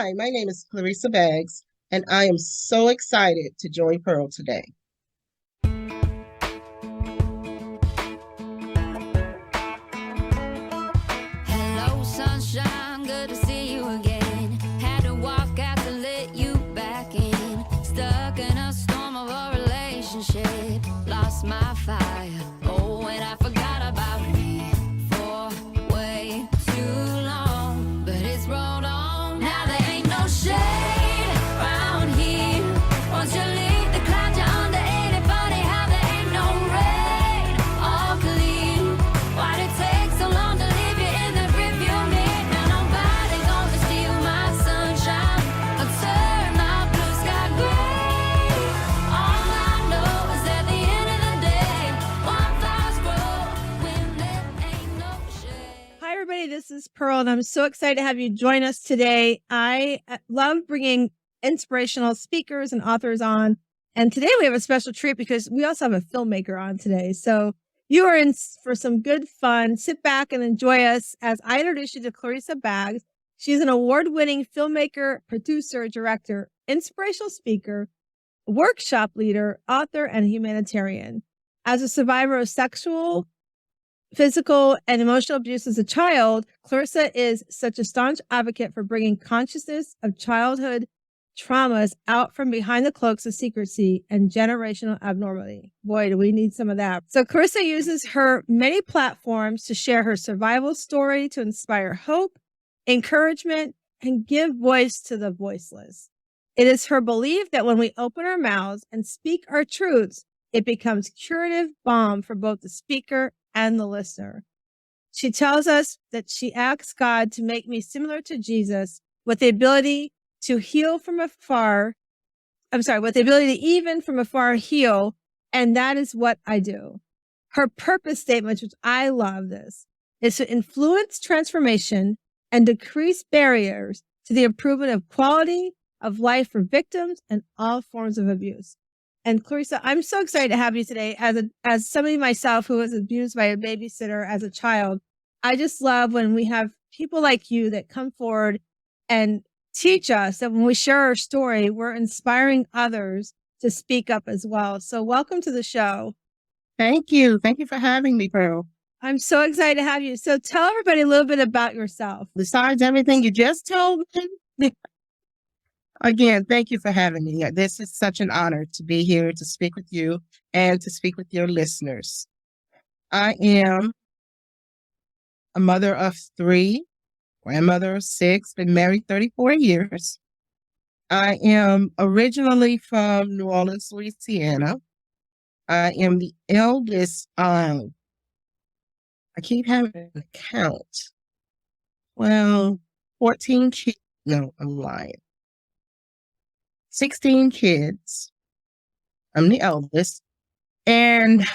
Hi, my name is Claresa Baggs, and I am so excited to join Pearl today. Hello, sunshine, good to see you again. Had to walk out to let you back in. Stuck in a storm of a relationship. Lost my fire. Oh, and I forgot about me for way too long. But it's rolled on. Now there ain't no shade around here. Once you leave the clouds, you're under. Ain't it funny how there ain't no rain or clear? Why'd it take so long to leave you in the rearview mirror? Now nobody gonna steal my sunshine or turn my blue sky gray. All I know is at the end of the day, wildflowers grow when there ain't no shade. Hi, everybody. This is Pearl, and I'm so excited to have you join us today. I love bringing inspirational speakers and authors on. And today we have a special treat because we also have a filmmaker on today. So you are in for some good fun. Sit back and enjoy us as I introduce you to Claresa Baggs. She's an award-winning filmmaker, producer, director, inspirational speaker, workshop leader, author, and humanitarian. As a survivor of sexual, physical, and emotional abuse as a child, Claresa is such a staunch advocate for bringing consciousness of childhood traumas out from behind the cloaks of secrecy and generational abnormality. Boy, do we need some of that. So Claresa uses her many platforms to share her survival story, to inspire hope, encouragement, and give voice to the voiceless. It is her belief that when we open our mouths and speak our truths, it becomes curative balm for both the speaker and the listener. She tells us that she asks God to make me similar to Jesus with the ability to heal from afar. With the ability to even from afar heal. And that is what I do. Her purpose statement, which I love this, is to influence transformation and decrease barriers to the improvement of quality of life for victims and all forms of abuse. And Claresa, I'm so excited to have you today. As somebody myself who was abused by a babysitter as a child, I just love when we have people like you that come forward and teach us that when we share our story, we're inspiring others to speak up as well. So welcome to the show. Thank you. Thank you for having me, Pearl. I'm so excited to have you. So tell everybody a little bit about yourself. Besides everything you just told me, again, thank you for having me. This is such an honor to be here to speak with you and to speak with your listeners. I am a mother of 3, grandmother of 6, been married 34 years. I am originally from New Orleans, Louisiana. I am the eldest. I keep having an count. Well, 14 kids. No, I'm lying. 16 kids. I'm the eldest. And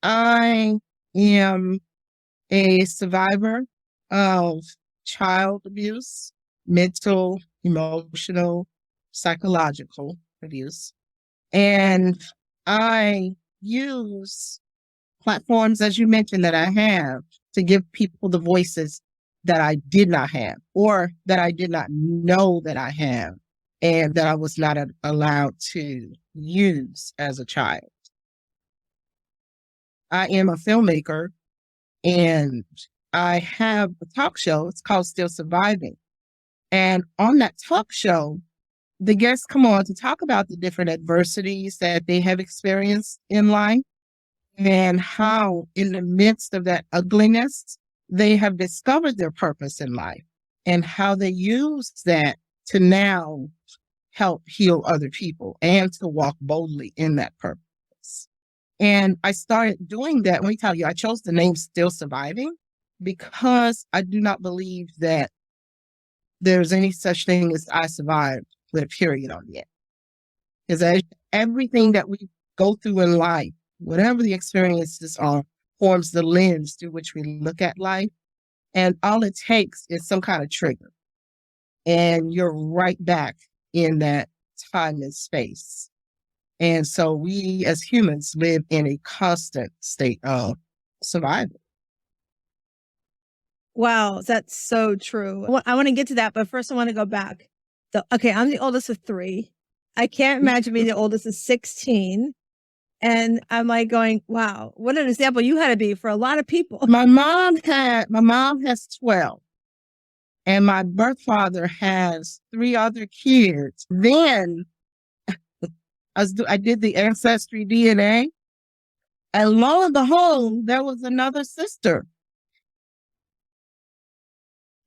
I am a survivor of child abuse, mental, emotional, psychological abuse. And I use platforms, as you mentioned, that I have to give people the voices that I did not have or that I did not know that I have and that I was not allowed to use as a child. I am a filmmaker and I have a talk show. It's called Still Surviving. And on that talk show, the guests come on to talk about the different adversities that they have experienced in life and how in the midst of that ugliness, they have discovered their purpose in life and how they use that to now help heal other people and to walk boldly in that purpose. And I started doing that. Let me tell you, I chose the name Still Surviving because I do not believe that there's any such thing as I survived with a period on the end. Because everything that we go through in life, whatever the experiences are, forms the lens through which we look at life. And all it takes is some kind of trigger. And you're right back in that time and space. And so we as humans live in a constant state of survival. Wow, that's so true. I want to get to that, but first I want to go back. Okay, I'm the oldest of 3. I can't imagine being the oldest of 16. And I'm like going, wow, what an example you had to be for a lot of people. My mom has 12. And my birth father has 3 other kids. Then I did the ancestry DNA, and lo and behold, there was another sister.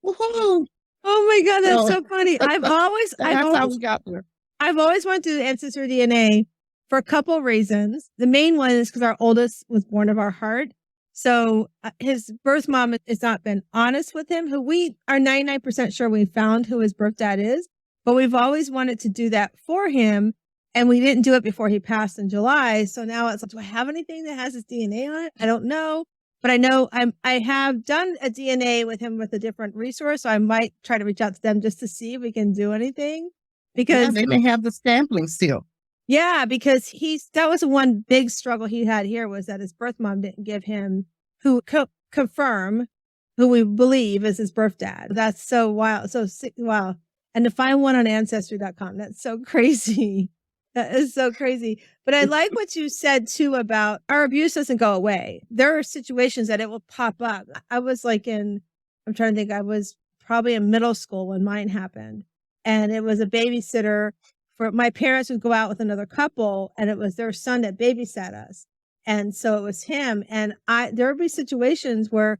Woohoo! Oh my God, that's So so funny. that's how we got there. I've always wanted to do ancestry DNA for a couple of reasons. The main one is because our oldest was born of our heart. So his birth mom has not been honest with him, who we are 99% sure we found who his birth dad is, but we've always wanted to do that for him. And we didn't do it before he passed in July. So now it's like, do I have anything that has his DNA on it? I don't know. But I know I have done a DNA with him with a different resource. So I might try to reach out to them just to see if we can do anything. Because they may have the sampling still. Yeah, because that was one big struggle he had here, was that his birth mom didn't give him confirm who we believe is his birth dad. That's so wild. So wow. And to find one on ancestry.com, that's so crazy. That is so crazy. But I like what you said too about our abuse doesn't go away. There are situations that it will pop up. I was like I'm trying to think, I was probably in middle school when mine happened. And it was a babysitter for my parents would go out with another couple, and it was their son that babysat us. And so it was him. And there would be situations where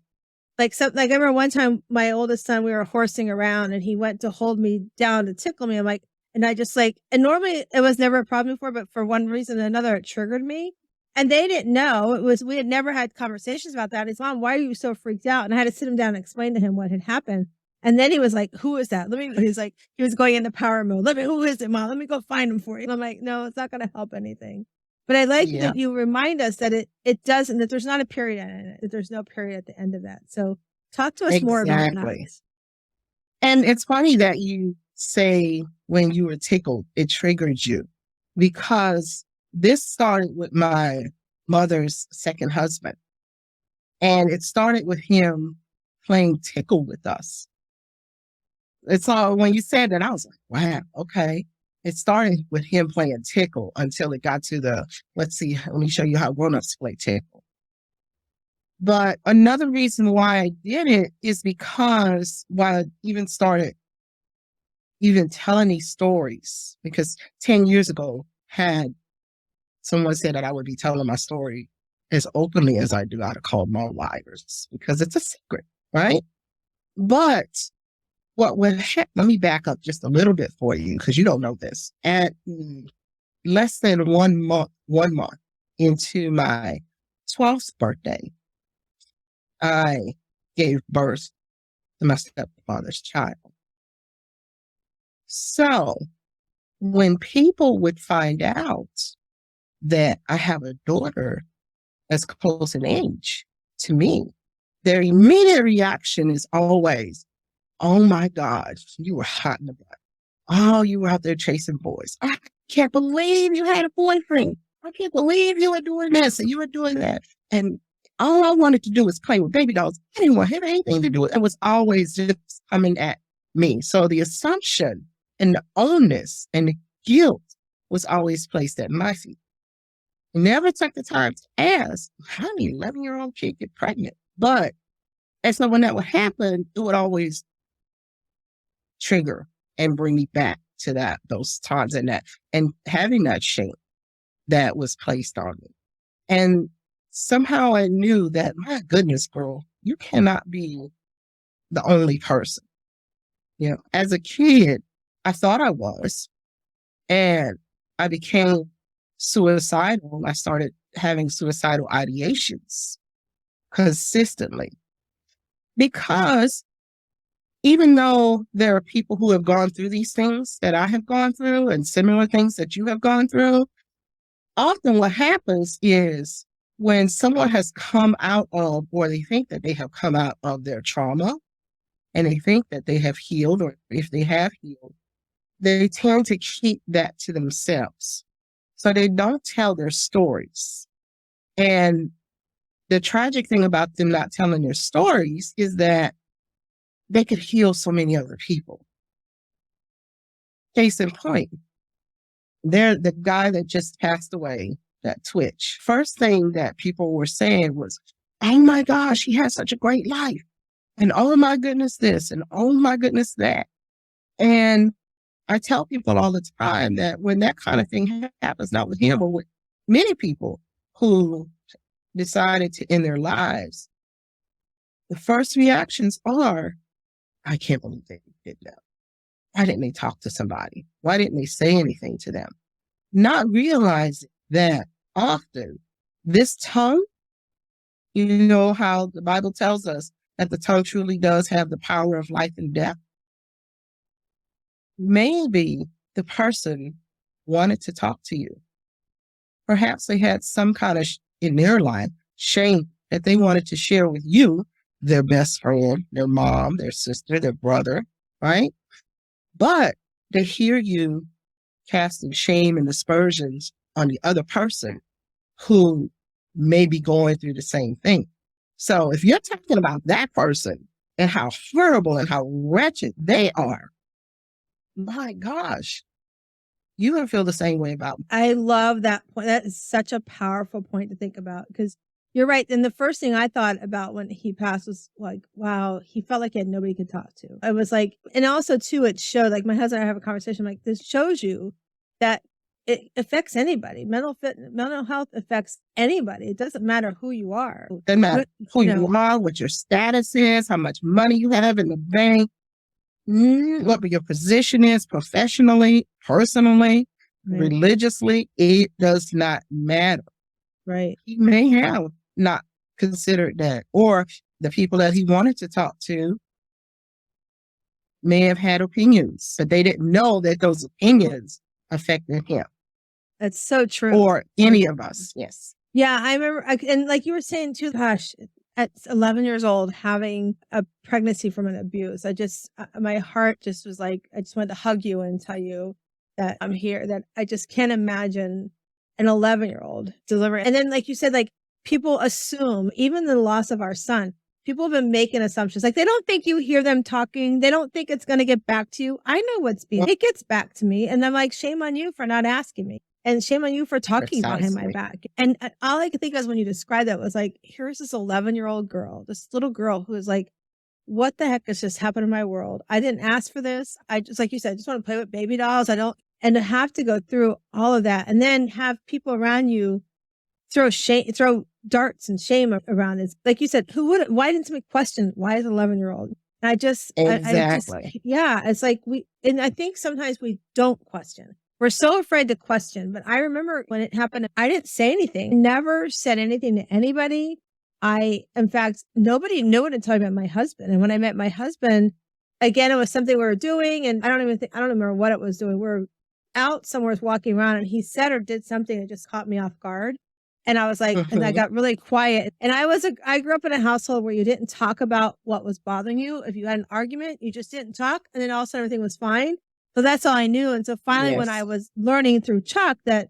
I remember one time my oldest son, we were horsing around and he went to hold me down to tickle me. I'm like, and I just and normally it was never a problem before, but for one reason or another, it triggered me. And they didn't know we had never had conversations about that. He's, Mom, why are you so freaked out? And I had to sit him down and explain to him what had happened. And then he was like, who is that? He was going into power mode. Who is it, Mom? Let me go find him for you. And I'm like, no, it's not going to help anything. But I like that you remind us that it doesn't, that there's not a period in it, that there's no period at the end of that. So talk to us more about that. And it's funny that you say when you were tickled, it triggered you, because this started with my mother's second husband. And it started with him playing tickle with us. It's all, when you said that, I was like, wow, okay. It started with him playing tickle until it got to let me show you how grown-ups play tickle. But another reason why I did it is because why I even started telling these stories, because 10 years ago, had someone said that I would be telling my story as openly as I do, I'd have called them all liars, because it's a secret, right? But let me back up just a little bit for you, because you don't know this. At less than 1 month into my 12th birthday, I gave birth to my stepfather's child. So when people would find out that I have a daughter that's close in age to me, their immediate reaction is always, oh my God, you were hot in the butt. Oh, you were out there chasing boys. I can't believe you had a boyfriend. I can't believe you were doing this and you were doing that. And all I wanted to do was play with baby dolls. I didn't want to have anything to do with it. It was always just coming at me. So the assumption and the onus and the guilt was always placed at my feet. Never took the time to ask, how did an 11-year-old kid get pregnant? And so when that would happen, it would always trigger and bring me back to those times and having that shame that was placed on me. And somehow I knew that, my goodness, girl, you cannot be the only person. As a kid, I thought I was, and I became suicidal. I started having suicidal ideations consistently, because even though there are people who have gone through these things that I have gone through and similar things that you have gone through, often what happens is when someone has come out of, or they think that they have come out of their trauma and they think that they have healed, or if they have healed, they tend to keep that to themselves. So they don't tell their stories. And the tragic thing about them not telling their stories is that they could heal so many other people. Case in point, they're the guy that just passed away, that Twitch. First thing that people were saying was, oh my gosh, he has such a great life. And oh my goodness, this, and oh my goodness, that. And I tell people all the time that when that kind of thing happens, not with him, but with many people who decided to end their lives, the first reactions are, I can't believe they did that. Why didn't they talk to somebody? Why didn't they say anything to them? Not realizing that often this tongue, you know how the Bible tells us that the tongue truly does have the power of life and death. Maybe the person wanted to talk to you. Perhaps they had some kind of, in their life, shame that they wanted to share with you, their best friend, their mom, their sister, their brother, right? But to hear you casting shame and aspersions on the other person who may be going through the same thing. So if you're talking about that person and how horrible and how wretched they are, my gosh, you're going to feel the same way about me. I love that point. That is such a powerful point to think about, because you're right. And the first thing I thought about when he passed was like, wow, he felt like he had nobody to talk to. I was like, and also too, it showed, like my husband and I have a conversation like, this shows you that it affects anybody. Mental health affects anybody. It doesn't matter who you are. It doesn't matter who you are, what your status is, how much money you have in the bank, what your position is professionally, personally, religiously. It does not matter. Right. He may have not considered that, or the people that he wanted to talk to may have had opinions, but they didn't know that those opinions affected him. That's so true. Or any of us. Yes. Yeah, I remember, and like you were saying too, gosh, at 11 years old, having a pregnancy from an abuse, my heart just was like, I just wanted to hug you and tell you that I'm here, that I just can't imagine an 11-year-old delivering. And then, like you said, like people assume, even the loss of our son, people have been making assumptions. Like they don't think you hear them talking. They don't think it's going to get back to you. I know it gets back to me. And I'm like, shame on you for not asking me. And shame on you for talking behind my back. And all I could think of when you described that was like, here's this 11-year-old girl, this little girl who is like, what the heck has just happened in my world? I didn't ask for this. I just, like you said, I just want to play with baby dolls. And to have to go through all of that and then have people around you throw darts and shame around it. Like you said, why didn't somebody question, why is an 11-year-old? Exactly. It's like and I think sometimes we don't question. We're so afraid to question. But I remember when it happened, I didn't say anything, never said anything to anybody. In fact, nobody knew what to tell me about my husband. And when I met my husband, again, it was something we were doing. And I don't remember what it was doing. We were out somewhere walking around and he said or did something that just caught me off guard. And I was like, and I got really quiet. And I grew up in a household where you didn't talk about what was bothering you. If you had an argument, you just didn't talk. And then all of a sudden everything was fine. So that's all I knew. And so finally, when I was learning through Chuck that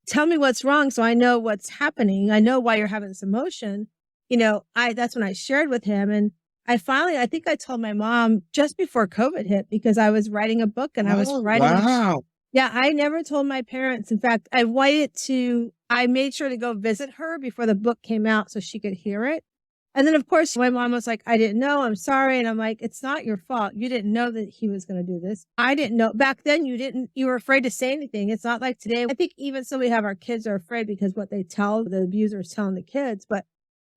tell me what's wrong so I know what's happening, I know why you're having this emotion, that's when I shared with him. And I think I told my mom just before COVID hit because I was writing a book and I was writing. Wow. Yeah, I never told my parents. In fact, I made sure to go visit her before the book came out so she could hear it. And then, of course, my mom was like, I didn't know. I'm sorry. And I'm like, it's not your fault. You didn't know that he was going to do this. I didn't know. Back then, you were afraid to say anything. It's not like today. I think even so we have our kids are afraid because what they tell the abusers telling the kids. But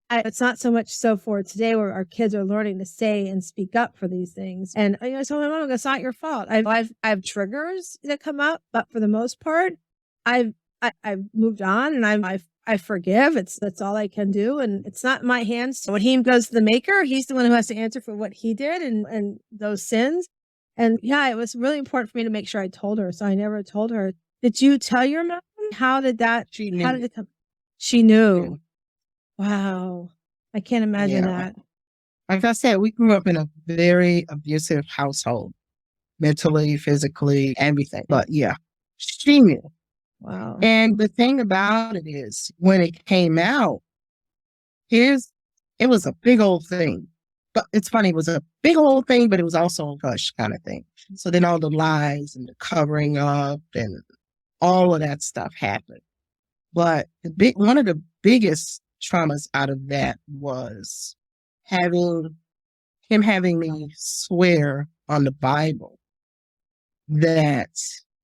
it's not so much so for today where our kids are learning to say and speak up for these things. And I told my mom, it's not your fault. I have triggers that come up, but for the most part, I've moved on and I forgive. That's all I can do. And it's not in my hands. When he goes to the maker, he's the one who has to answer for what he did and those sins. And yeah, it was really important for me to make sure I told her. So I never told her. Did you tell your mom? How did it come? She knew. Wow. I can't imagine that. Like I said, we grew up in a very abusive household, mentally, physically, everything. But yeah, she knew. Wow. And the thing about it is, when it came out, it was a big old thing. But it's funny, it was a big old thing, but it was also a hush kind of thing. So then all the lies and the covering up and all of that stuff happened. But one of the biggest traumas out of that was having me swear on the Bible that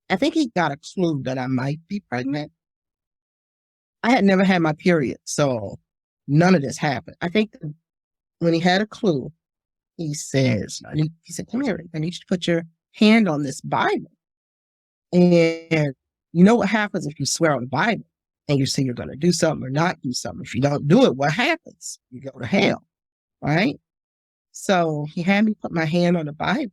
I think he got a clue that I might be pregnant. I had never had my period, so none of this happened. I think when he had a clue, he said, come here, I need you to put your hand on this Bible. And you know what happens if you swear on the Bible and you say you're going to do something or not do something? If you don't do it, what happens? You go to hell, right? So he had me put my hand on the Bible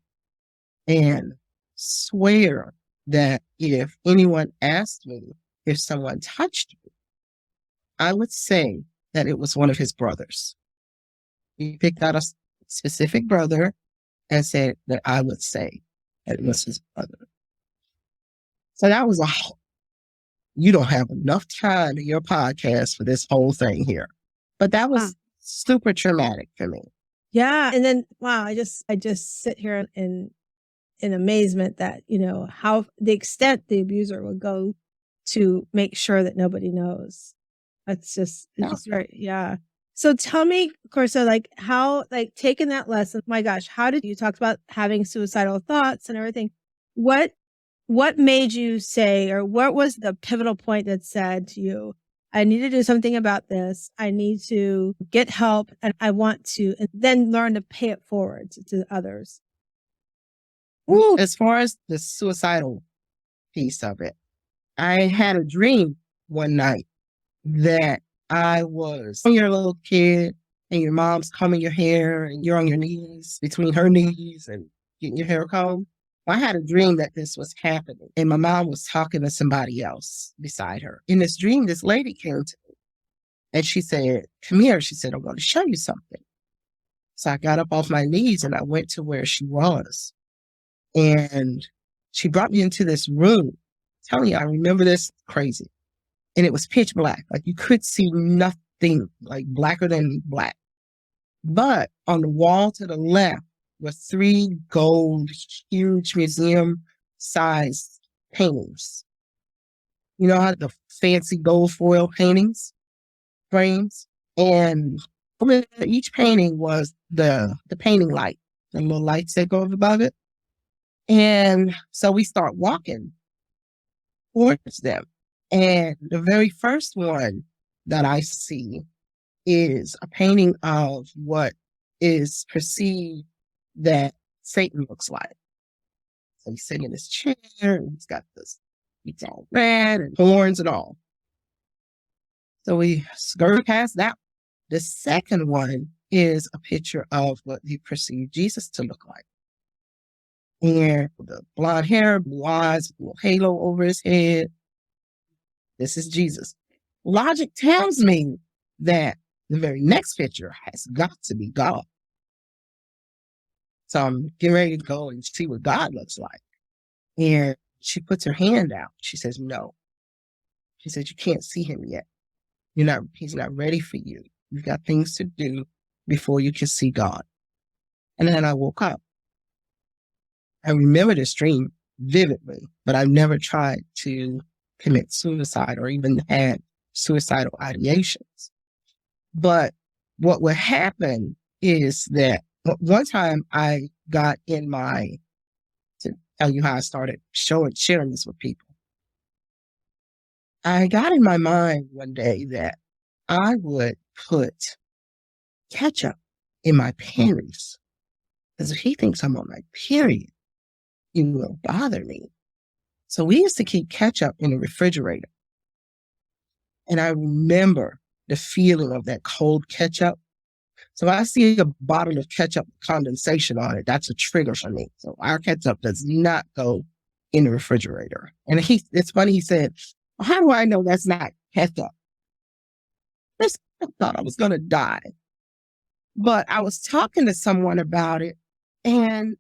and swear that if anyone asked me if someone touched me, I would say that it was one of his brothers. He picked out a specific brother and said that I would say that it was his brother. So that was you don't have enough time in your podcast for this whole thing here. But that was super traumatic for me. Yeah. And then, wow, I just sit here in amazement that, how the extent the abuser would go to make sure that nobody knows. It's just very, yeah. So tell me, Claresa, how, taking that lesson, my gosh, how did you talk about having suicidal thoughts and everything? What made you say, or what was the pivotal point that said to you, I need to do something about this. I need to get help, and I want to, and then learn to pay it forward to others. Well, as far as the suicidal piece of it, I had a dream one night that I was your little kid and your mom's combing your hair and you're on your knees between her knees and getting your hair combed. I had a dream that this was happening and my mom was talking to somebody else beside her. In this dream, this lady came to me and she said, come here. She said, I want to show you something. So I got up off my knees and I went to where she was. And she brought me into this room. I'm telling you, I remember this crazy. And it was pitch black. You could see nothing, blacker than black. But on the wall to the left were 3 gold, huge museum-sized paintings. You know how the fancy gold foil paintings, frames? And over each painting was the painting light, the little lights that go above it. And so we start walking towards them. And the very first one that I see is a painting of what is perceived that Satan looks like. So he's sitting in his chair and he's all red and horns and all. So we skirt past that. The second one is a picture of what he perceived Jesus to look like. And the blonde hair, blue eyes, blue halo over his head. This is Jesus. Logic tells me that the very next picture has got to be God. So I'm getting ready to go and see what God looks like. And she puts her hand out. She says, no. She says, you can't see him yet. He's not ready for you. You've got things to do before you can see God. And then I woke up. I remember this dream vividly, but I've never tried to commit suicide or even had suicidal ideations. But what would happen is that one time I got to tell you how I started sharing this with people. I got in my mind one day that I would put ketchup in my panties. Because if he thinks I'm on my period, it will bother me. So we used to keep ketchup in the refrigerator. And I remember the feeling of that cold ketchup. So I see a bottle of ketchup with condensation on it. That's a trigger for me. So our ketchup does not go in the refrigerator. And it's funny, he said, well, how do I know that's not ketchup? I thought I was going to die. But I was talking to someone about it. And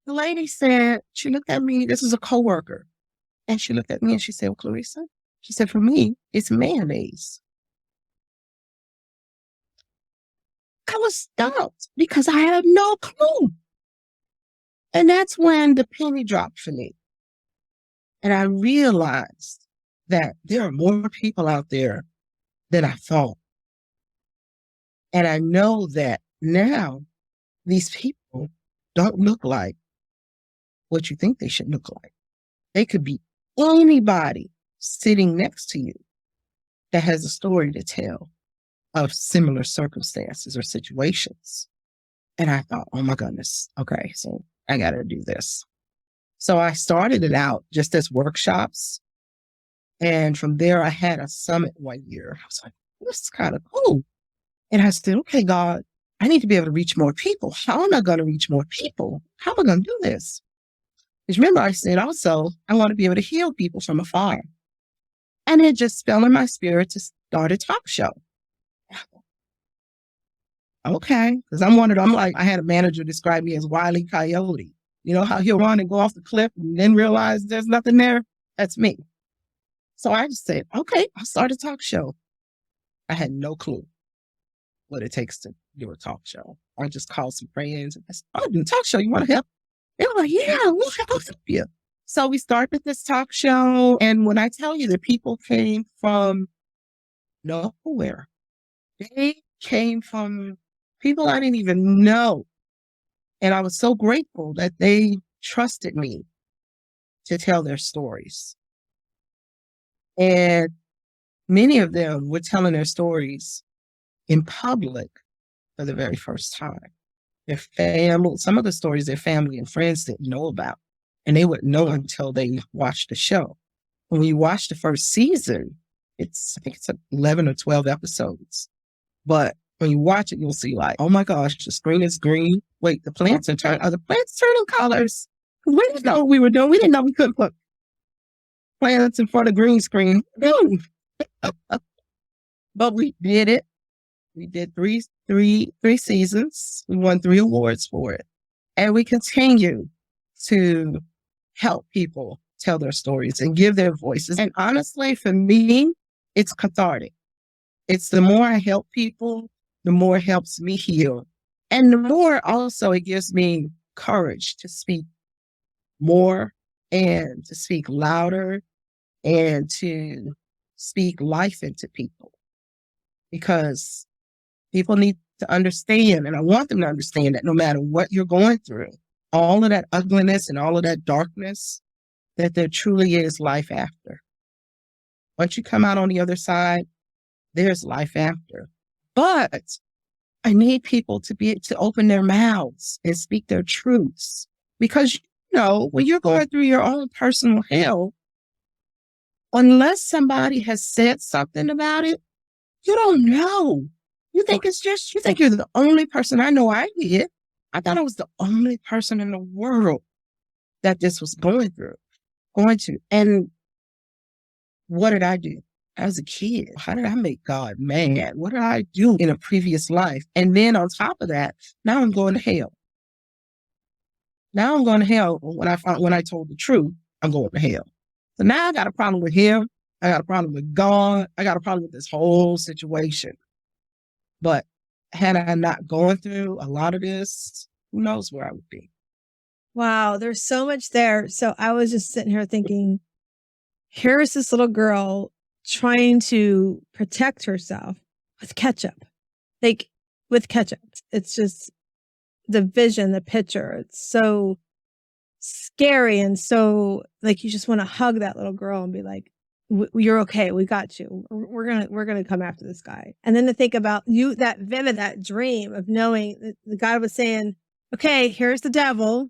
the lady said, she looked at me, this is a coworker. And she looked at me and she said, well, Claresa, she said, for me, it's mayonnaise. I was stumped because I had no clue. And that's when the penny dropped for me. And I realized that there are more people out there than I thought. And I know that now these people don't look like what you think they should look like. They could be anybody sitting next to you that has a story to tell of similar circumstances or situations. And I thought, oh my goodness, okay, so I got to do this. So I started it out just as workshops. And from there, I had a summit one year. I was like, this is kind of cool. And I said, okay, God, I need to be able to reach more people. How am I going to reach more people? How am I going to do this? Because remember, I said also, I want to be able to heal people from afar. And it just fell in my spirit to start a talk show. Okay, because I'm like, I had a manager describe me as Wile E. Coyote. You know how he'll run and go off the cliff and then realize there's nothing there? That's me. So I just said, okay, I'll start a talk show. I had no clue what it takes to do a talk show. I just called some friends and I said, oh, do a talk show. You want to help? They were like, yeah, we'll help you. So we started this talk show. And when I tell you that people came from nowhere, they came from people I didn't even know. And I was so grateful that they trusted me to tell their stories. And many of them were telling their stories in public for the very first time. Their family, some of the stories their family and friends didn't know about. And they wouldn't know until they watched the show. When you watch the first season, I think it's 11 or 12 episodes. But when you watch it, you'll see like, oh my gosh, the screen is green. Wait, the plants are turning colors. We didn't know what we were doing. We didn't know we couldn't put plants in front of green screen. But we did it. We did three seasons. We won 3 awards for it. And we continue to help people tell their stories and give their voices. And honestly, for me, it's cathartic. It's the more I help people, the more it helps me heal. And the more also it gives me courage to speak more and to speak louder and to speak life into people. Because people need to understand, and I want them to understand that no matter what you're going through, all of that ugliness and all of that darkness, that there truly is life after. Once you come out on the other side, there's life after. But I need people to be able to open their mouths and speak their truths. Because, when you're going through your own personal hell, unless somebody has said something about it, you don't know. You think you're the only person. I know I did. I thought I was the only person in the world that this was going to. And what did I do? As a kid, how did I make God mad? What did I do in a previous life? And then on top of that, now I'm going to hell. Now I'm going to hell when I told the truth, I'm going to hell. So now I got a problem with him. I got a problem with God. I got a problem with this whole situation. But had I not gone through a lot of this, who knows where I would be. Wow, there's so much there. So I was just sitting here thinking, here's this little girl trying to protect herself with ketchup. Like, with ketchup. It's just the vision, the picture. It's so scary and so, like, you just want to hug that little girl and be like, you're okay. We got you. We're going to come after this guy. And then to think about you, that dream of knowing that God was saying, okay, here's the devil,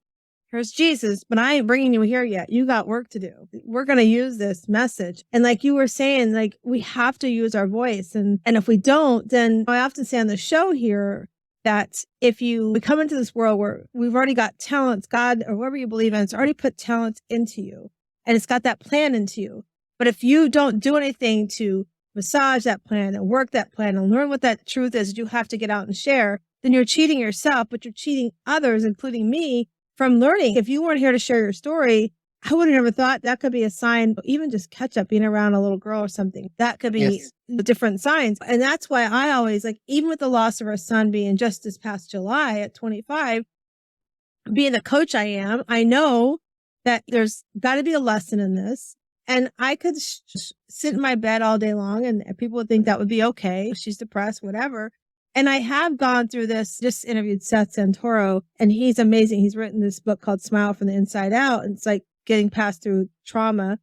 here's Jesus, but I ain't bringing you here yet. You got work to do. We're going to use this message. And like you were saying, like, we have to use our voice. And if we don't, then I often say on the show here that we come into this world where we've already got talents, God or whatever you believe in, it's already put talent into you and it's got that plan into you. But if you don't do anything to massage that plan and work that plan and learn what that truth is, you have to get out and share, then you're cheating yourself, but you're cheating others, including me, from learning. If you weren't here to share your story, I would have never thought that could be a sign, even just ketchup being around a little girl or something. That could be Yes. different signs. And that's why I always like, even with the loss of our son being just this past July at 25, being the coach I am, I know that there's got to be a lesson in this. And I could sit in my bed all day long and people would think that would be okay. She's depressed, whatever. And I have gone through this, just interviewed Seth Santoro, and he's amazing. He's written this book called Smile from the Inside Out. And it's like getting past through trauma.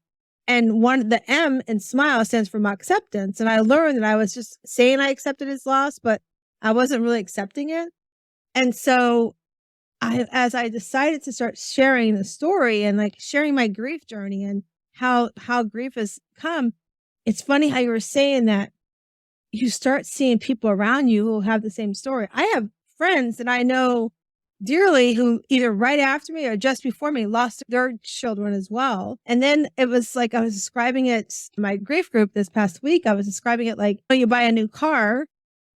And the M in smile stands for acceptance. And I learned that I was just saying I accepted his loss, but I wasn't really accepting it. And so as I decided to start sharing the story and like sharing my grief journey and how grief has come, it's funny how you were saying that you start seeing people around you who have the same story. I have friends that I know dearly who either right after me or just before me lost their children as well. And then it was like, I was describing it, my grief group this past week, I was describing it like, you buy a new car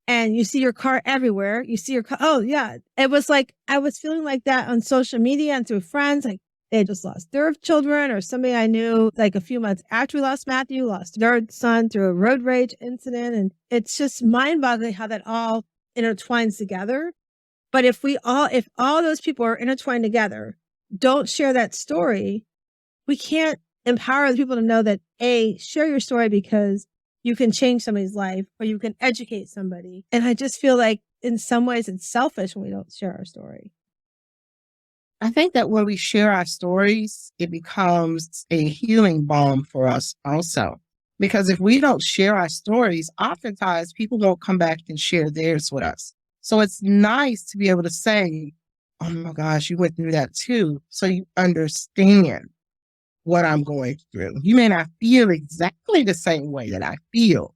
and you see your car everywhere. You see your car. Oh yeah. It was like, I was feeling like that on social media and through friends, like they just lost their children, or somebody I knew like a few months after we lost Matthew, lost their son through a road rage incident. And it's just mind boggling how that all intertwines together. But if all those people are intertwined together, don't share that story, we can't empower the people to know that share your story because you can change somebody's life or you can educate somebody. And I just feel like in some ways it's selfish when we don't share our story. I think that when we share our stories, it becomes a healing balm for us also. Because if we don't share our stories, oftentimes people won't come back and share theirs with us. So it's nice to be able to say, oh my gosh, you went through that too. So you understand what I'm going through. You may not feel exactly the same way that I feel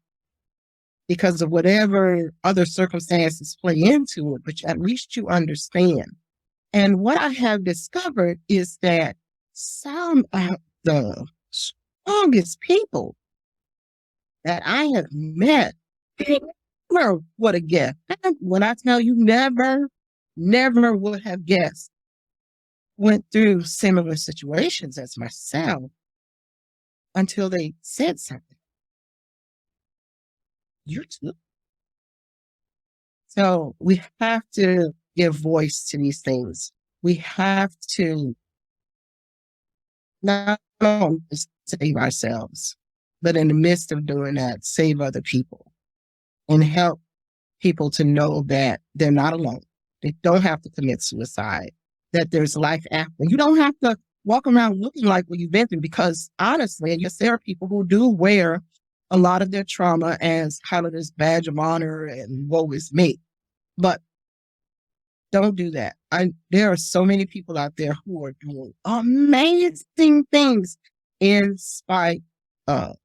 because of whatever other circumstances play into it, but at least you understand. And what I have discovered is that some of the strongest people that I have met never would have guessed. When I tell you never would have guessed, went through similar situations as myself until they said something. You too. So we have to give voice to these things. We have to not only save ourselves, but in the midst of doing that, save other people and help people to know that they're not alone. They don't have to commit suicide, that there's life after. You don't have to walk around looking like what you've been through, because honestly, yes, there are people who do wear a lot of their trauma as kind of this badge of honor and woe is me. But don't do that. There are so many people out there who are doing amazing things in spite of.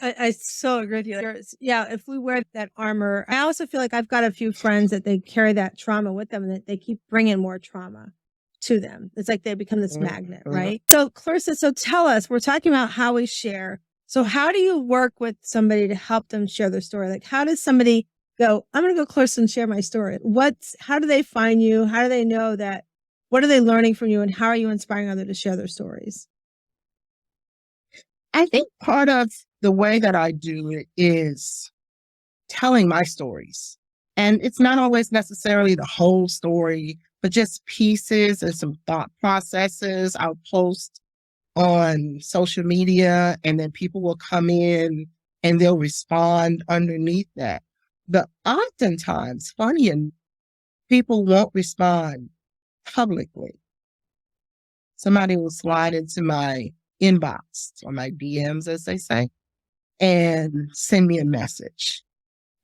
I so agree with you. Yeah, if we wear that armor, I also feel like I've got a few friends that they carry that trauma with them and that they keep bringing more trauma to them. It's like they become this magnet, right? So Claresa, so tell us, we're talking about how we share. So how do you work with somebody to help them share their story? Like how does somebody go, I'm going to go Claresa and share my story? How do they find you? How do they know that? What are they learning from you? And how are you inspiring others to share their stories? I think part of the way that I do it is telling my stories. And it's not always necessarily the whole story, but just pieces and some thought processes. I'll post on social media and then people will come in and they'll respond underneath that. But oftentimes, funny enough, people won't respond publicly. Somebody will slide into my inbox or my DMs, as they say, and send me a message.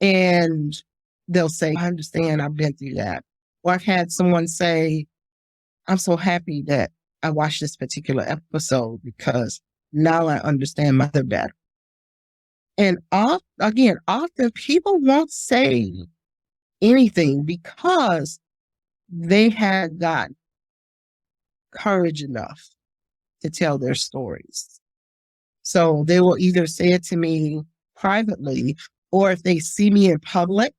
And they'll say, I understand, I've been through that. Or I've had someone say, I'm so happy that I watched this particular episode because now I understand mother better. And often people won't say anything because they had got courage enough to tell their stories. So they will either say it to me privately, or if they see me in public,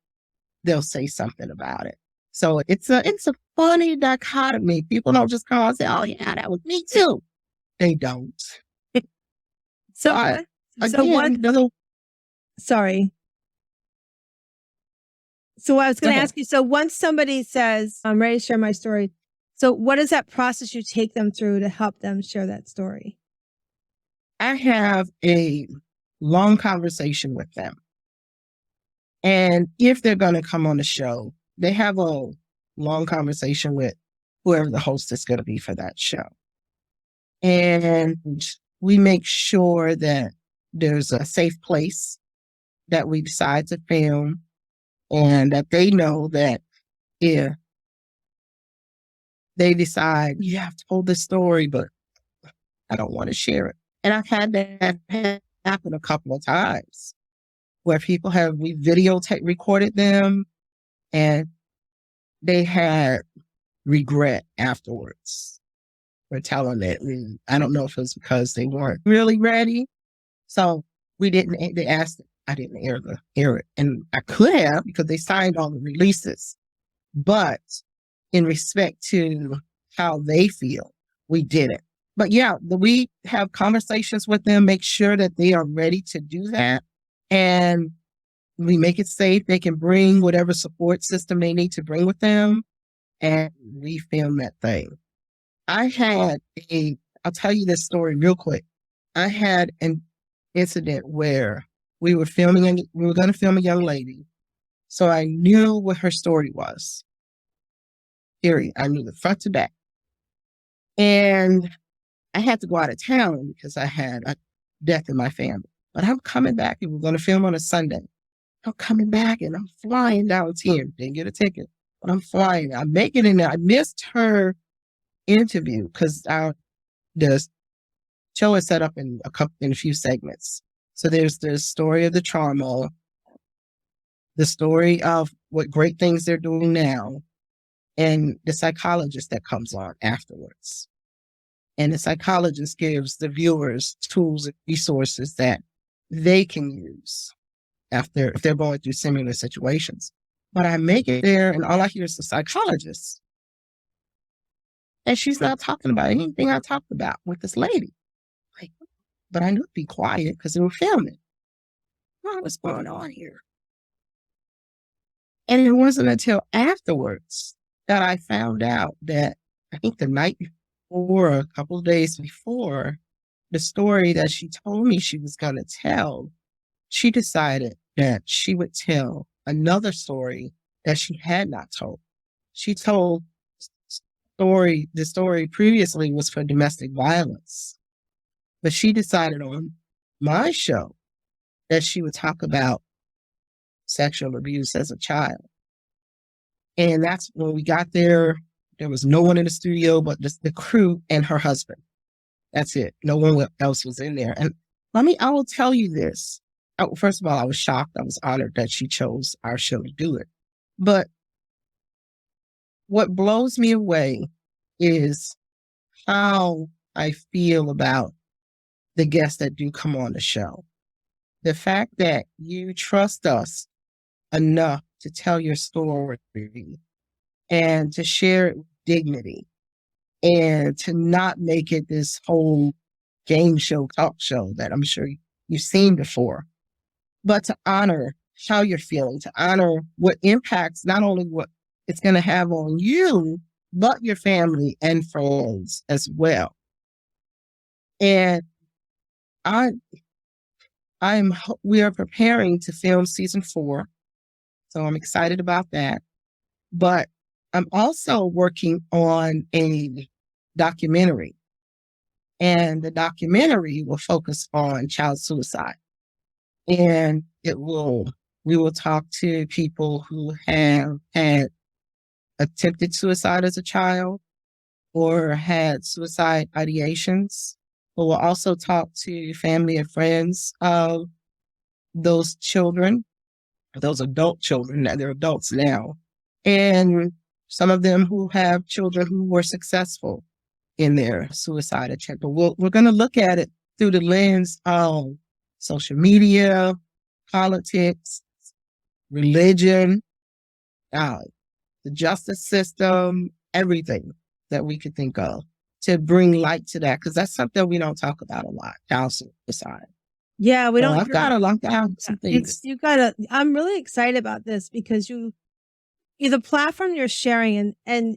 they'll say something about it. So it's a funny dichotomy. People don't just call and say, "Oh yeah, that was me too." They don't. So, But so what? again, no, Sorry. So I was go going to ahead. ask you, so once somebody says, I'm ready to share my story, so what is that process you take them through to help them share that story? I have a long conversation with them. And if they're going to come on the show, they have a long conversation with whoever the host is going to be for that show. And we make sure that there's a safe place that we decide to film, and that they know that if they decide, yeah, I've told this story, but I don't want to share it. And I've had that happen a couple of times where people we videotape recorded them and they had regret afterwards for telling it. And I don't know if it was because they weren't really ready. So they asked, I didn't air it. And I could have, because they signed all the releases. But in respect to how they feel, we didn't. But yeah, we have conversations with them, make sure that they are ready to do that. And we make it safe. They can bring whatever support system they need to bring with them. And we film that thing. I'll tell you this story real quick. I had an incident where we were going to film a young lady. So I knew what her story was. Period. I knew the front to back. And I had to go out of town because I had a death in my family. But I'm coming back, and we're going to film on a Sunday. I'm coming back and I'm flying down here. Didn't get a ticket, but I'm flying. I make it in there. I missed her interview because the show is set up in a few segments. So there's the story of the trauma, the story of what great things they're doing now, and the psychologist that comes on afterwards. And the psychologist gives the viewers tools and resources that they can use if they're going through similar situations. But I make it there and all I hear is the psychologist. And she's not talking about anything I talked about with this lady. But I knew to be quiet because they were filming. What's going on here? And it wasn't until afterwards that I found out that I think the night before, a couple of days before, the story that she told me she was going to tell, she decided that she would tell another story that she had not told. She told the story previously was for domestic violence, but she decided on my show that she would talk about sexual abuse as a child. And that's when we got there. There was no one in the studio but just the crew and her husband. That's it. No one else was in there. And I will tell you this. First of all, I was shocked. I was honored that she chose our show to do it. But what blows me away is how I feel about the guests that do come on the show. The fact that you trust us enough to tell your story and to share it with dignity and to not make it this whole game show, talk show that I'm sure you've seen before, but to honor how you're feeling, to honor what impacts not only what it's going to have on you, but your family and friends as well. And we are preparing to film season 4. So I'm excited about that. But I'm also working on a documentary. And the documentary will focus on child suicide. And we will talk to people who have had attempted suicide as a child or had suicide ideations. But we'll also talk to family and friends of those children, those adult children, that they're adults now, and some of them who have children who were successful in their suicide attempt. But we're going to look at it through the lens of social media, politics, religion, the the justice system, everything that we could think of to bring light to that. Because that's something we don't talk about a lot, child suicide. Yeah, we So don't. I've got to lock down some things. You gotta. I'm really excited about this because the platform you're sharing and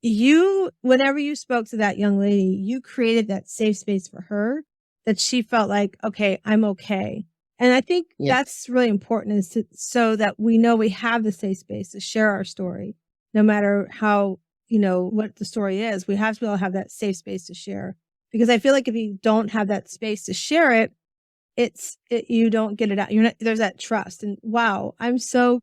you, whenever you spoke to that young lady, you created that safe space for her that she felt like, okay, I'm okay. And I think that's really important so that we know we have the safe space to share our story, no matter how, what the story is. We have to be able to have that safe space to share, because I feel like if you don't have that space to share it, you don't get it out. There's that trust. And wow, I'm so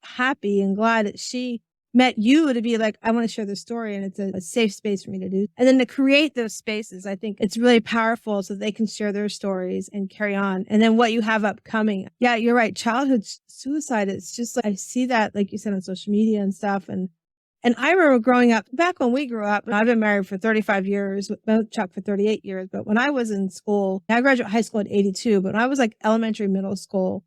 happy and glad that she met you to be like, I want to share this story, and it's a safe space for me to do. And then to create those spaces, I think it's really powerful so they can share their stories and carry on. And then what you have upcoming. Yeah, you're right. Childhood suicide. It's just like, I see that, like you said, on social media and stuff. And I remember growing up, back when we grew up, I've been married for 35 years, with Chuck for 38 years. But when I was in school, I graduated high school at 82, but when I was like elementary, middle school,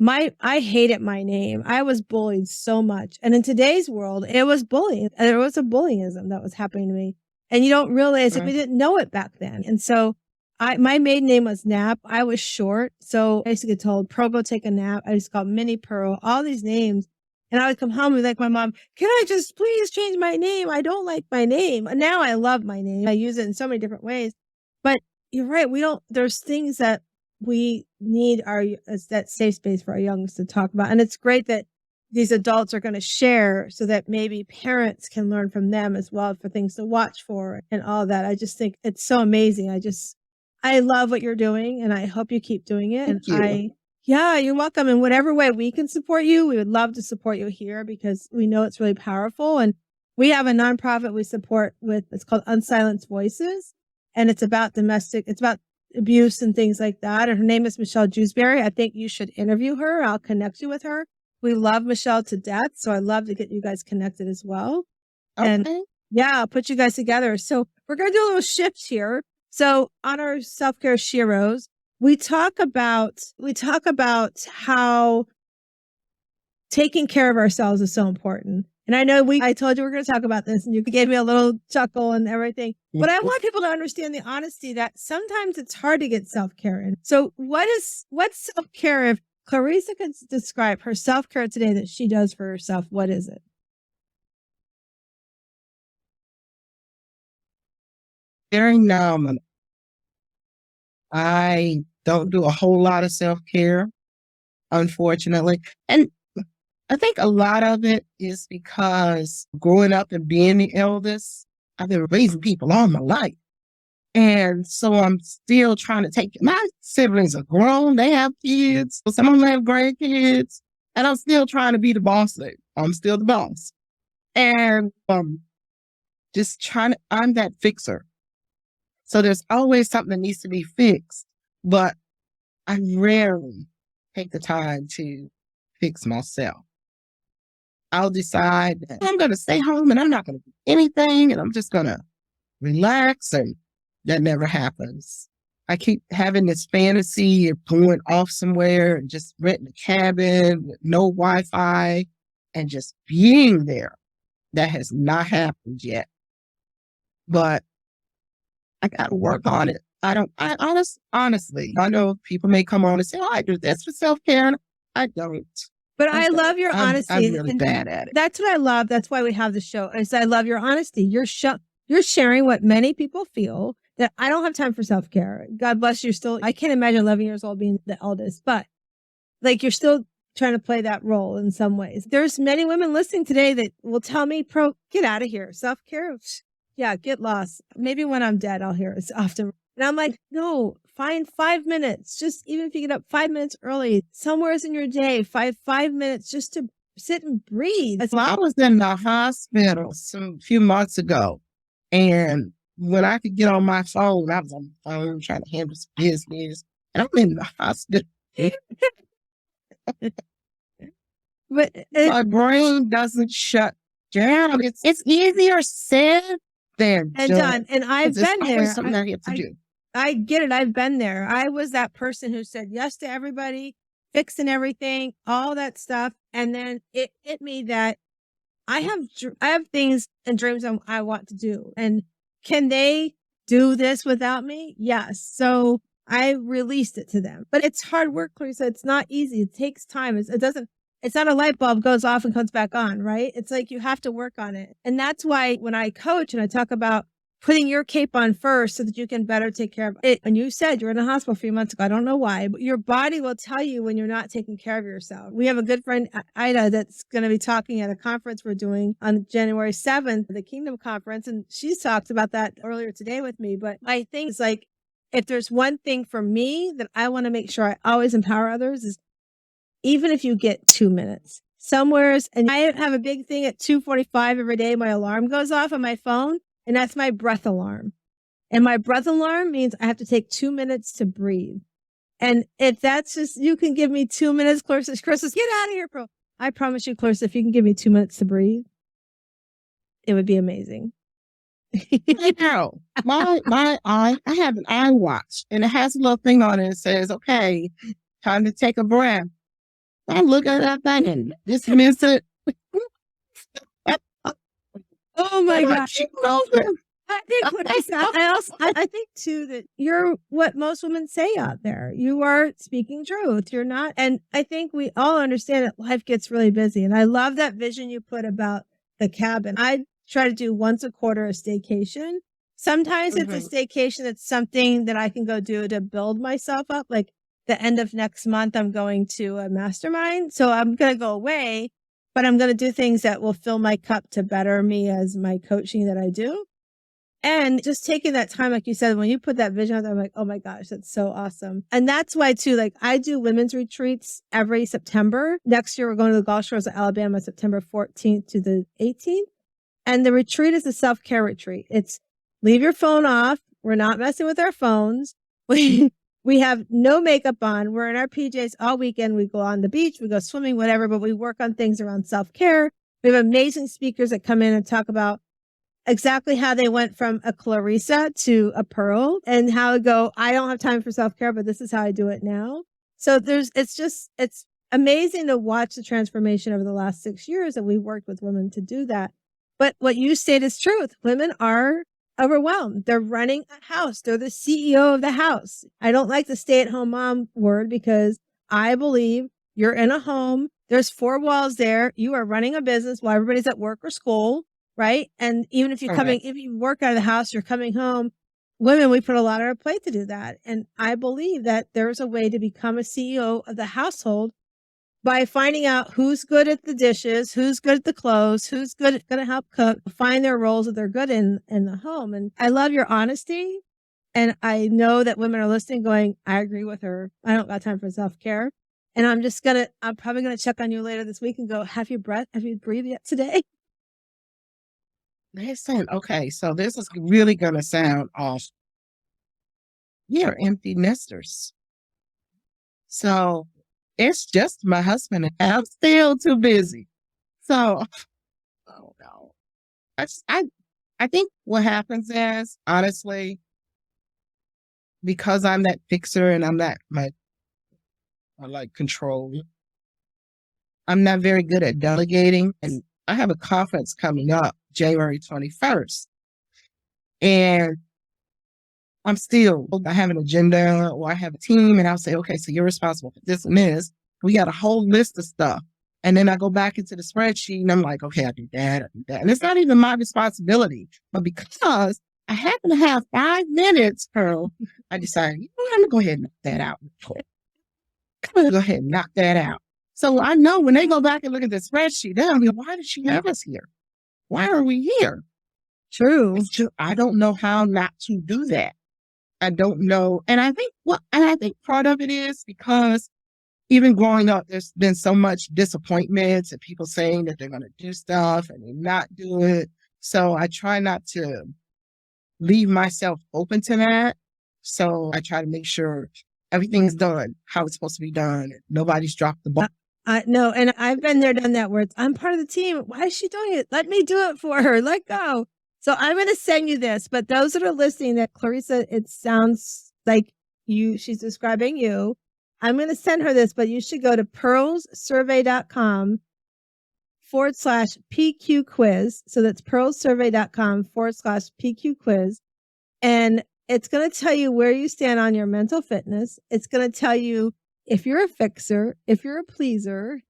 I hated my name. I was bullied so much. And in today's world, it was bullying. There was a bullyism that was happening to me. And you don't realize it. We didn't know it back then. And so my maiden name was Nap. I was short. So I used to get told, Pearl, go take a nap. I used to call Minnie Pearl, all these names. And I would come home and be like, my mom, can I just please change my name? I don't like my name. And now I love my name. I use it in so many different ways. But you're right. There's things that we need that safe space for our youngest to talk about. And it's great that these adults are going to share so that maybe parents can learn from them as well, for things to watch for and all that. I just think it's so amazing. I love what you're doing, and I hope you keep doing it. Thank you. Yeah, you're welcome. In whatever way we can support you, we would love to support you here, because we know it's really powerful. And we have a nonprofit we support it's called Unsilenced Voices. And it's about abuse and things like that. And her name is Michelle Jewsbury. I think you should interview her. I'll connect you with her. We love Michelle to death. So I'd love to get you guys connected as well. Okay. And yeah, I'll put you guys together. So we're going to do a little shift here. So on our self-care Sheroes, we talk about how taking care of ourselves is so important. And I know I told you we're going to talk about this, and you gave me a little chuckle and everything. But I want people to understand the honesty that sometimes it's hard to get self-care in. So what's self-care? If Claresa could describe her self-care today that she does for herself, what is it? Very nominal. I don't do a whole lot of self-care, unfortunately. And I think a lot of it is because growing up and being the eldest, I've been raising people all my life. And so I'm still trying to my siblings are grown. They have kids. Some of them have grandkids. And I'm still trying to be the boss there. I'm still the boss. And I'm that fixer. So there's always something that needs to be fixed. But I rarely take the time to fix myself. I'll decide that I'm going to stay home and I'm not going to do anything, and I'm just going to relax, and that never happens. I keep having this fantasy of going off somewhere and just renting a cabin with no Wi-Fi and just being there. That has not happened yet. But I got to work on it. Honestly, I know people may come on and say, I do this for self-care. I don't. But I love your honesty. I'm really bad at it. That's what I love. That's why we have the show. I love your honesty. You're sharing what many people feel, that I don't have time for self-care. God bless you. I can't imagine 11 years old being the eldest, but like, you're still trying to play that role in some ways. There's many women listening today that will tell me, get out of here. Self-care. Yeah, get lost. Maybe when I'm dead, I'll hear it often. And I'm like, no, find 5 minutes. Just even if you get up 5 minutes early, somewhere's in your day, 5 minutes just to sit and breathe. Well, I was in the hospital a few months ago, and when I could get on my phone, I was on the phone trying to handle some business, and I'm in the hospital. But my brain doesn't shut down. It's easier said than done. And I've been there. Something I have to do. I get it. I've been there. I was that person who said yes to everybody, fixing everything, all that stuff. And then it hit me that I have things and dreams I want to do. And can they do this without me? Yes. So I released it to them. But it's hard work, Claresa. It's not easy. It takes time. It's not a light bulb goes off and comes back on, right? It's like you have to work on it. And that's why when I coach and I talk about putting your cape on first so that you can better take care of it. And you said you're in a hospital a few months ago. I don't know why, but your body will tell you when you're not taking care of yourself. We have a good friend, Ida, that's going to be talking at a conference we're doing on January 7th, the Kingdom Conference. And she's talked about that earlier today with me. But I think it's like, if there's one thing for me that I want to make sure I always empower others is even if you get 2 minutes somewheres, and I have a big thing at 2:45 every day, my alarm goes off on my phone. And that's my breath alarm. And my breath alarm means I have to take 2 minutes to breathe. And if that's just, you can give me 2 minutes, Claresa, get out of here, bro. I promise you, Claresa, if you can give me 2 minutes to breathe, it would be amazing. I know. I have an iWatch and it has a little thing on it that says, okay, time to take a breath. I look at that thing and dismiss it. Oh my gosh. I think too that you're what most women say out there. You are speaking truth. You're not. And I think we all understand that life gets really busy. And I love that vision you put about the cabin. I try to do once a quarter a staycation. Sometimes it's a staycation that's something that I can go do to build myself up. Like the end of next month, I'm going to a mastermind. So I'm going to go away, but I'm going to do things that will fill my cup to better me as my coaching that I do. And just taking that time, like you said, when you put that vision out there, I'm like, oh my gosh, that's so awesome. And that's why too, like I do women's retreats every September. Next year, we're going to the Gulf Shores of Alabama, September 14th to the 18th. And the retreat is a self-care retreat. It's leave your phone off. We're not messing with our phones. We have no makeup on. We're in our PJs all weekend. We go on the beach, we go swimming, whatever, but we work on things around self-care. We have amazing speakers that come in and talk about exactly how they went from a Claresa to a Pearl and how to go, I don't have time for self-care, but this is how I do it now. So it's amazing to watch the transformation over the last 6 years that we worked with women to do that. But what you state is truth. Women are overwhelmed. They're running a house. They're the CEO of the house. I don't like the stay-at-home mom word because I believe you're in a home. There's 4 walls there. You are running a business while everybody's at work or school, right? And even if if you work out of the house, you're coming home. Women, we put a lot on our plate to do that. And I believe that there's a way to become a CEO of the household by finding out who's good at the dishes, who's good at the clothes, who's going to help cook, find their roles that they're good in the home. And I love your honesty. And I know that women are listening going, I agree with her. I don't got time for self-care. And I'm probably going to check on you later this week and go, have you breathed yet today? Listen, okay, so this is really going to sound off. You're empty nesters. So it's just my husband and I'm still too busy. So, oh no. I think what happens is, honestly, because I'm that fixer and I like control, I'm not very good at delegating. And I have a conference coming up January 21st. And I have an agenda or I have a team and I'll say, okay, so you're responsible for this and this. We got a whole list of stuff. And then I go back into the spreadsheet and I'm like, okay, I do that. And it's not even my responsibility. But because I happen to have 5 minutes, Pearl, I decided, I'm going to go ahead and knock that out. I'm going to go ahead and knock that out. So I know when they go back and look at the spreadsheet, they'll be, why did she have us here? Why are we here? True. I don't know how not to do that. I don't know. And I think part of it is because even growing up, there's been so much disappointment and people saying that they're going to do stuff and they not do it. So I try not to leave myself open to that. So I try to make sure everything's done how it's supposed to be done. Nobody's dropped the ball. No, and I've been there, done that where I'm part of the team. Why is she doing it? Let me do it for her. Let go. So I'm going to send you this, but those that are listening that Claresa, it sounds like she's describing you. I'm going to send her this, but you should go to pearlssurvey.com, pearl.com/PQ quiz. So that's pearlsurvey.com/PQ quiz. And it's going to tell you where you stand on your mental fitness. It's going to tell you if you're a fixer, if you're a pleaser.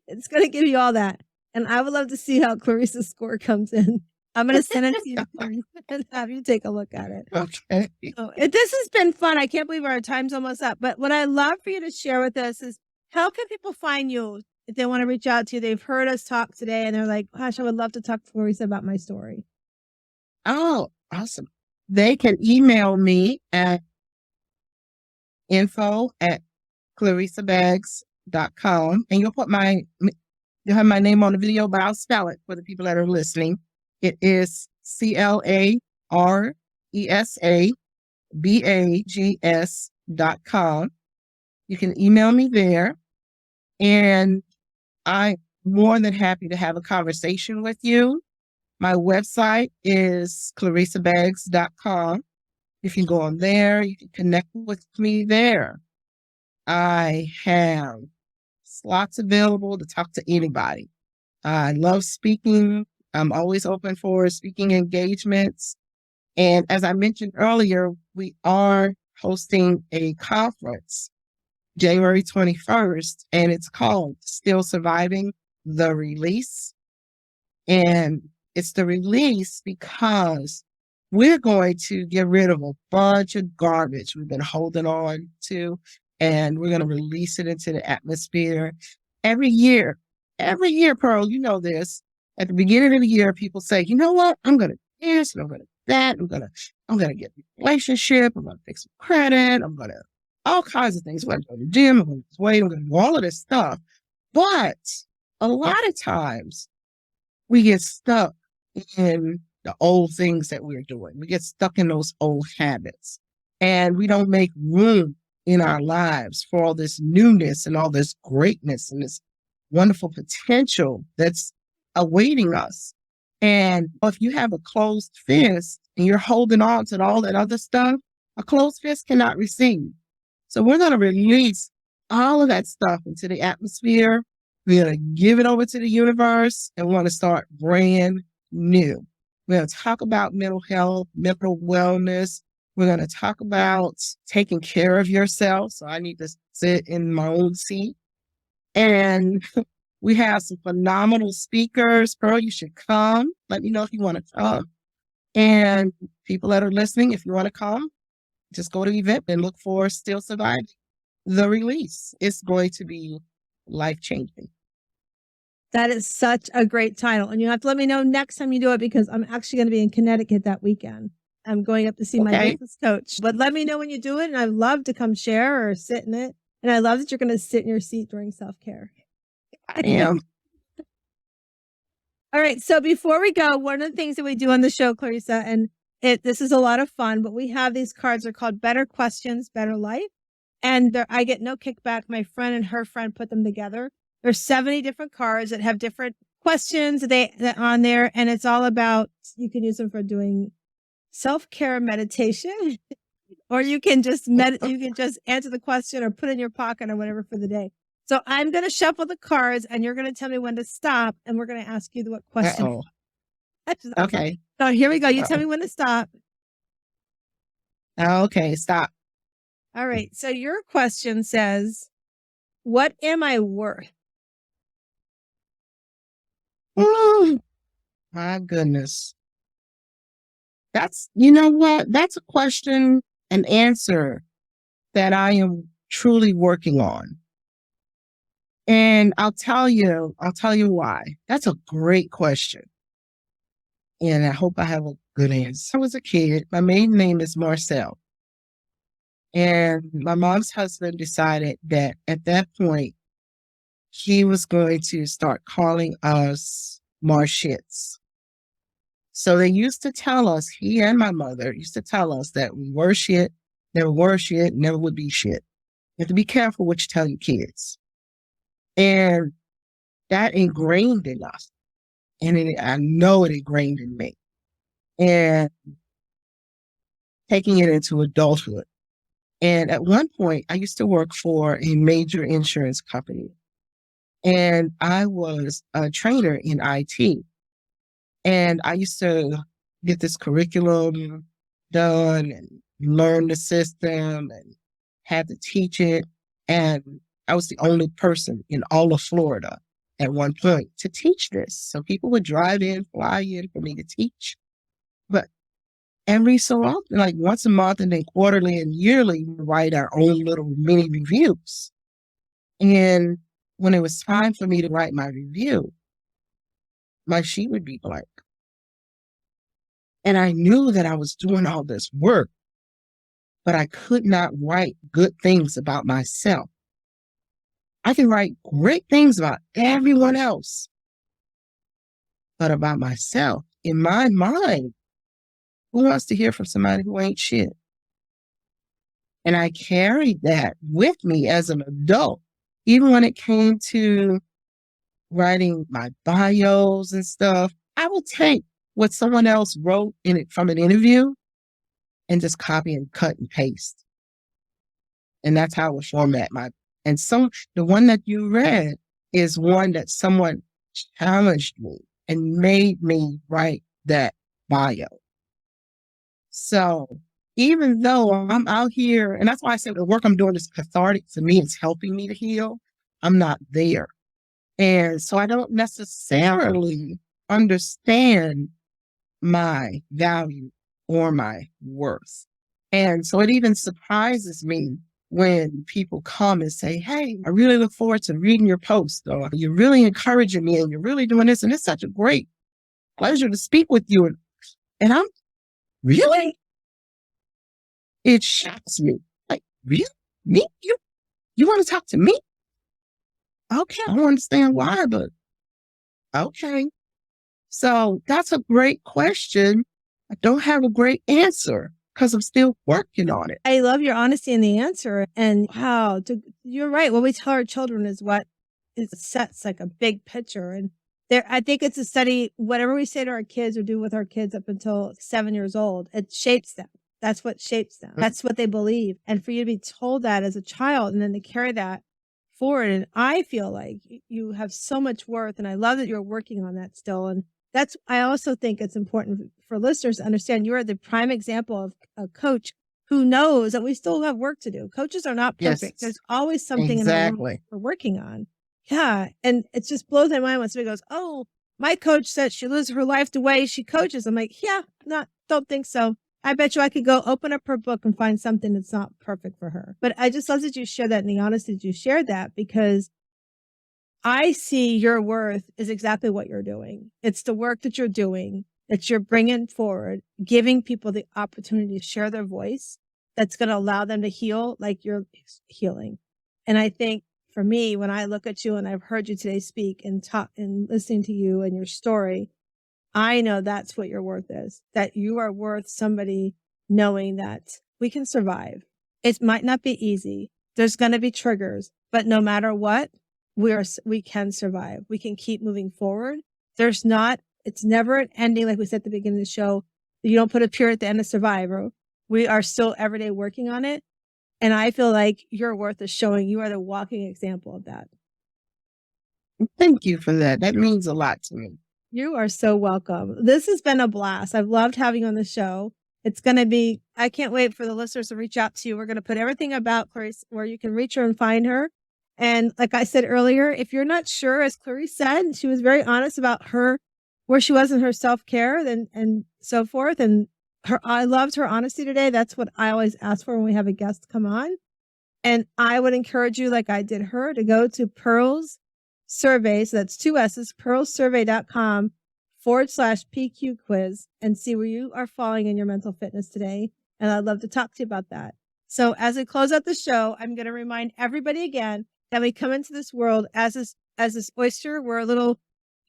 It's going to give you all that. And I would love to see how Claresa's score comes in. I'm going to send it to you and have you take a look at it. Okay. So, this has been fun. I can't believe our time's almost up. But what I'd love for you to share with us is, how can people find you if they want to reach out to you? They've heard us talk today and they're like, gosh, I would love to talk to Claresa about my story. Oh, awesome. They can email me at info@claresabaggs.com, and you'll have my name on the video, but I'll spell it for the people that are listening. It is ClaresaBaggs.com. You can email me there, and I'm more than happy to have a conversation with you. My website is ClaresaBaggs.com. You can go on there. You can connect with me there. I have slots available to talk to anybody. I love speaking. I'm always open for speaking engagements. And as I mentioned earlier, we are hosting a conference January 21st, and it's called Still Surviving the Release. And it's the release because we're going to get rid of a bunch of garbage we've been holding on to, and we're going to release it into the atmosphere every year. Every year, Pearl, you know this. At the beginning of the year, people say, you know what? I'm going to this, and I'm going to that. I'm going to get a relationship. I'm going to fix some credit. I'm going to all kinds of things. I'm going to go to the gym. I'm going to lose weight. I'm going to do all of this stuff. But a lot of times we get stuck in the old things that we're doing. We get stuck in those old habits, and we don't make room in our lives for all this newness and all this greatness and this wonderful potential that's awaiting us. And if you have a closed fist and you're holding on to all that other stuff, a closed fist cannot receive. So we're going to release all of that stuff into the atmosphere. We're going to give it over to the universe, and we want to start brand new. We're going to talk about mental health, mental wellness. We're going to talk about taking care of yourself. So I need to sit in my own seat. And we have some phenomenal speakers. Pearl, you should come. Let me know if you want to come. And people that are listening, if you want to come, just go to the event and look for Still Surviving the Release. It's going to be life-changing. That is such a great title. And you have to let me know next time you do it, because I'm actually going to be in Connecticut that weekend. I'm going up to see my business coach. But let me know when you do it, and I'd love to come share or sit in it. And I love that you're going to sit in your seat during self-care. I am. All right. So before we go, one of the things that we do on the show, Claresa, and this is a lot of fun, but we have these cards. They're called Better Questions, Better Life. And I get no kickback. My friend and her friend put them together. There's 70 different cards that have different questions that on there. And it's all about, you can use them for doing self-care meditation, or you can just answer the question or put it in your pocket or whatever for the day. So I'm going to shuffle the cards, and you're going to tell me when to stop, and we're going to ask you what question. Okay. So here we go. You tell me when to stop. Okay, stop. All right. So your question says, what am I worth? My goodness. You know what? That's a question and answer that I am truly working on. And I'll tell you why. That's a great question. And I hope I have a good answer. I was a kid. My maiden name is Marcel. And my mom's husband decided that at that point, he was going to start calling us Marshits. So they used to tell us, he and my mother used to tell us that we were shit, never were shit, never would be shit. You have to be careful what you tell your kids. And that ingrained in us. And I know it ingrained in me. And taking it into adulthood. And at one point, I used to work for a major insurance company. And I was a trainer in IT. And I used to get this curriculum done and learn the system and had to teach it. And I was the only person in all of Florida at one point to teach this. So people would drive in, fly in for me to teach. But every so often, like once a month and then quarterly and yearly, we write our own little mini reviews. And when it was time for me to write my review, my sheet would be blank. And I knew that I was doing all this work, but I could not write good things about myself. I can write great things about everyone else, but about myself, in my mind, who wants to hear from somebody who ain't shit? And I carried that with me as an adult, even when it came to writing my bios and stuff. I would take what someone else wrote in it from an interview and just copy and cut and paste. And that's how I would format my, and the one that you read is one that someone challenged me and made me write that bio. So even though I'm out here, and that's why I said the work I'm doing is cathartic to me, it's helping me to heal, I'm not there. And so I don't necessarily understand my value or my worth. And so it even surprises me when people come and say, hey, I really look forward to reading your post, or you're really encouraging me and you're really doing this. And it's such a great pleasure to speak with you. And I'm really, it shocks me. Like, really? Me? You want to talk to me? Okay. I don't understand why, but okay. So that's a great question. I don't have a great answer because I'm still working on it. I love your honesty in the answer. And wow, you're right. What we tell our children is what sets like a big picture. And I think it's a study, whatever we say to our kids or do with our kids up until 7 years old, it shapes them. That's what shapes them. That's what they believe. And for you to be told that as a child and then to carry that forward. And I feel like you have so much worth. And I love that you're working on that still. And I also think it's important for listeners to understand you are the prime example of a coach who knows that we still have work to do. Coaches are not perfect. Yes, there's always something in our life we're working on. Yeah. And it just blows my mind when somebody goes, oh, my coach said she lives her life the way she coaches. I'm like, yeah, don't think so. I bet you I could go open up her book and find something that's not perfect for her. But I just love that you share that and the honesty that you shared that, because I see your worth is exactly what you're doing. It's the work that you're doing, that you're bringing forward, giving people the opportunity to share their voice that's going to allow them to heal like you're healing. And I think for me, when I look at you and I've heard you today speak and talk and listening to you and your story, I know that's what your worth is, that you are worth somebody knowing that we can survive. It might not be easy. There's going to be triggers, but no matter what, we can survive. We can keep moving forward. It's never an ending. Like we said at the beginning of the show, you don't put a period at the end of Survivor. We are still every day working on it. And I feel like your worth is showing you are the walking example of that. Thank you for that. That means a lot to me. You are so welcome. This has been a blast. I've loved having you on the show. I can't wait for the listeners to reach out to you. We're going to put everything about Claresa where you can reach her and find her. And like I said earlier, if you're not sure, as Claresa said, she was very honest about where she was in her self-care and so forth. And I loved her honesty today. That's what I always ask for when we have a guest come on. And I would encourage you, like I did her, to go to Pearl's survey. So that's 2 S's, pearlsurvey.com/PQ quiz and see where you are falling in your mental fitness today. And I'd love to talk to you about that. So as we close out the show, I'm going to remind everybody again that we come into this world as this oyster. We're a little,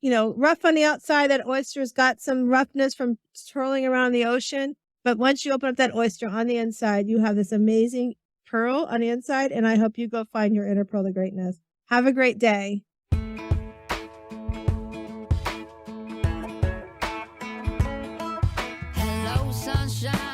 rough on the outside. That oyster's got some roughness from swirling around the ocean. But once you open up that oyster on the inside, you have this amazing pearl on the inside. And I hope you go find your inner pearl of greatness. Have a great day. Hello, sunshine.